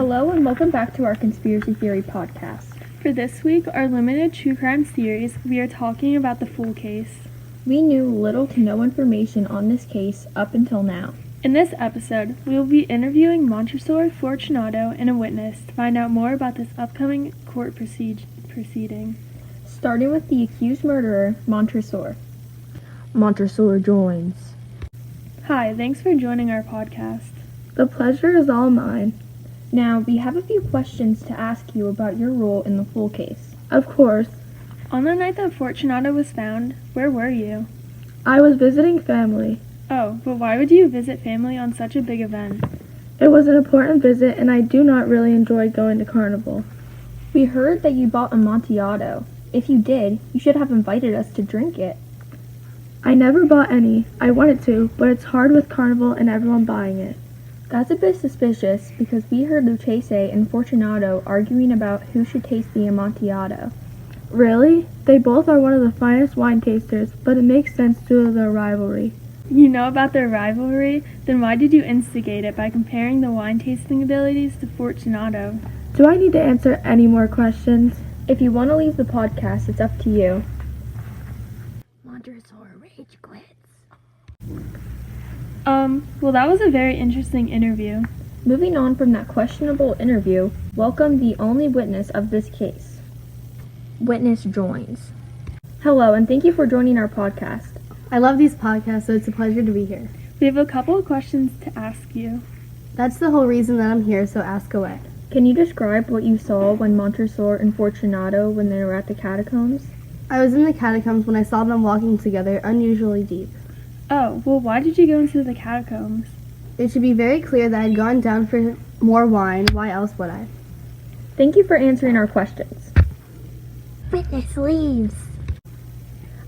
Hello and welcome back to our Conspiracy Theory podcast. For this week, our limited true crime series, we are talking about the Fool case. We knew little to no information on this case up until now. In this episode, we will be interviewing Montresor Fortunato and a witness to find out more about this upcoming court proceeding. Starting with the accused murderer, Montresor. Montresor joins. Hi, thanks for joining our podcast. The pleasure is all mine. Now, we have a few questions to ask you about your role in the Fool case. Of course. On the night that Fortunato was found, where were you? I was visiting family. Oh, but why would you visit family on such a big event? It was an important visit and I do not really enjoy going to carnival. We heard that you bought Amontillado. If you did, you should have invited us to drink it. I never bought any. I wanted to, but it's hard with carnival and everyone buying it. That's a bit suspicious because we heard Lucchese and Fortunato arguing about who should taste the Amontillado. Really? They both are one of the finest wine tasters, but it makes sense due to their rivalry. You know about their rivalry? Then why did you instigate it by comparing the wine tasting abilities to Fortunato? Do I need to answer any more questions? If you want to leave the podcast, it's up to you. Montresor rage quits. Well, that was a very interesting interview. Moving on from that questionable interview, welcome the only witness of this case. Witness joins. Hello, and thank you for joining our podcast. I love these podcasts, so it's a pleasure to be here. We have a couple of questions to ask you. That's the whole reason that I'm here, so ask away. Can you describe what you saw when Montresor and Fortunato when they were at the catacombs? I was in the catacombs when I saw them walking together unusually deep. Oh, well, why did you go into the catacombs? It should be very clear that I had gone down for more wine. Why else would I? Thank you for answering our questions. Witness leaves.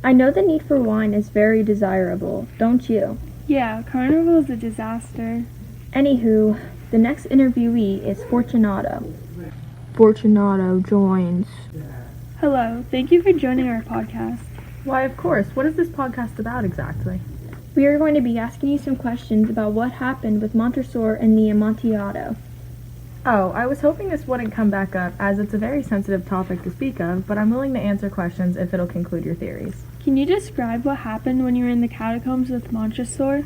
I know the need for wine is very desirable, don't you? Yeah, carnival is a disaster. Anywho, the next interviewee is Fortunato. Fortunato joins. Hello, thank you for joining our podcast. Why, of course. What is this podcast about exactly? We are going to be asking you some questions about what happened with Montresor and the Amontillado. Oh, I was hoping this wouldn't come back up as it's a very sensitive topic to speak of, but I'm willing to answer questions if it'll conclude your theories. Can you describe what happened when you were in the catacombs with Montresor?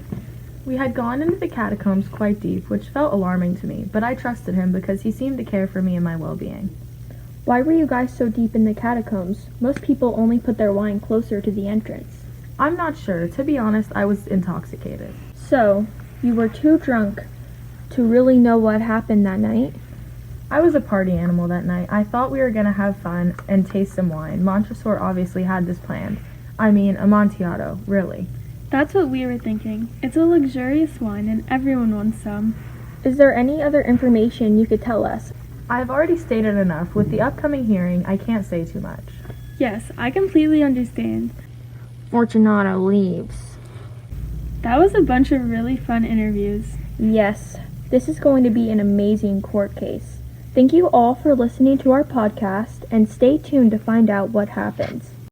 We had gone into the catacombs quite deep, which felt alarming to me, but I trusted him because he seemed to care for me and my well-being. Why were you guys so deep in the catacombs? Most people only put their wine closer to the entrance. I'm not sure. To be honest, I was intoxicated. So, you were too drunk to really know what happened that night? I was a party animal that night. I thought we were going to have fun and taste some wine. Montresor obviously had this planned. I mean, Amontillado, really. That's what we were thinking. It's a luxurious wine and everyone wants some. Is there any other information you could tell us? I've already stated enough. With the upcoming hearing, I can't say too much. Yes, I completely understand. Fortunato leaves. That was a bunch of really fun interviews. Yes, this is going to be an amazing court case. Thank you all for listening to our podcast, and stay tuned to find out what happens.